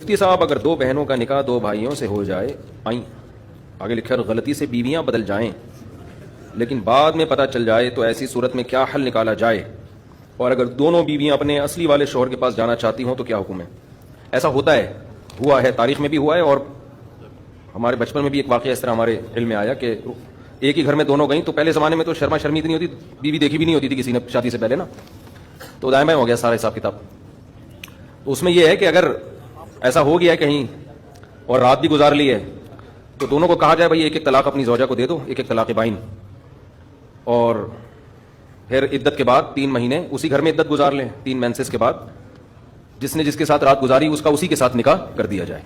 مفتی صاحب اگر دو بہنوں کا نکاح دو بھائیوں سے ہو جائے آگے لکھا ہے غلطی سے بیویاں بدل جائیں لیکن بعد میں پتہ چل جائے تو ایسی صورت میں کیا حل نکالا جائے، اور اگر دونوں بیویاں اپنے اصلی والے شوہر کے پاس جانا چاہتی ہوں تو کیا حکم ہے؟ ایسا ہوتا ہے، ہوا ہے، تاریخ میں بھی ہوا ہے، اور ہمارے بچپن میں بھی ایک واقعہ اس طرح ہمارے علم میں آیا کہ ایک ہی گھر میں دونوں گئیں، تو پہلے زمانے میں تو شرما شرمی اتنی ہوتی، بیوی دیکھی بھی نہیں ہوتی تھی کسی نے شادی سے پہلے نا، تو دائیں بائیں ہو گیا سارا حساب کتاب۔ تو اس میں یہ ہے کہ اگر ایسا ہو گیا کہیں اور رات بھی گزار لی ہے تو دونوں کو کہا جائے بھائی ایک ایک طلاق اپنی زوجہ کو دے دو، ایک ایک طلاق بائن، اور پھر عدت کے بعد 3 مہینے اسی گھر میں عدت گزار لیں، 3 مینسز کے بعد جس نے جس کے ساتھ رات گزاری اس کا اسی کے ساتھ نکاح کر دیا جائے،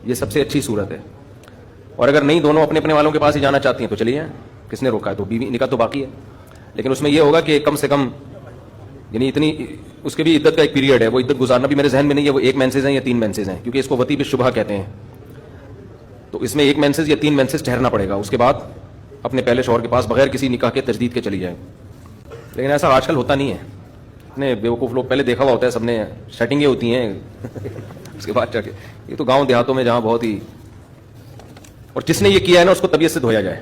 یہ سب سے اچھی صورت ہے۔ اور اگر نہیں، دونوں اپنے اپنے والوں کے پاس ہی جانا چاہتی ہیں تو چلیے، کس نے روکا ہے، تو بیوی نکاح تو باقی ہے، لیکن اس میں یہ ہوگا کہ کم سے کم یعنی اتنی اس کے بھی عدت کا ایک پیریڈ ہے، وہ عدت گزارنا بھی میرے ذہن میں نہیں ہے وہ 1 مینسز ہیں یا 3 مینسز ہیں، کیونکہ اس کو وطی بالشبہ کہتے ہیں، تو اس میں 1 مینسز یا 3 مینسز ٹھہرنا پڑے گا، اس کے بعد اپنے پہلے شوہر کے پاس بغیر کسی نکاح کے تجدید کے چلی جائے۔ لیکن ایسا آج کل ہوتا نہیں ہے، اتنے بیوقوف لوگ، پہلے دیکھا ہوا ہوتا ہے سب نے، سیٹنگیں ہوتی ہیں اس کے بعد جا کے، یہ تو گاؤں دیہاتوں میں جہاں بہت ہی، اور جس نے یہ کیا ہے نا اس کو طبیعت سے دھویا جائے،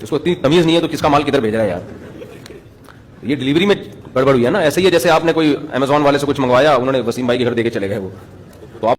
اس کو اتنی تمیز نہیں ہے تو کس کا مال کدھر بھیج رہا ہے یار، یہ ڈلیوری میں گڑبڑ ہوئی ہے نا، ایسے ہی ہے جیسے آپ نے کوئی امیزون والے سے کچھ منگوایا، انہوں نے وسیم بھائی کے گھر دے کے چلے گئے وہ، تو آپ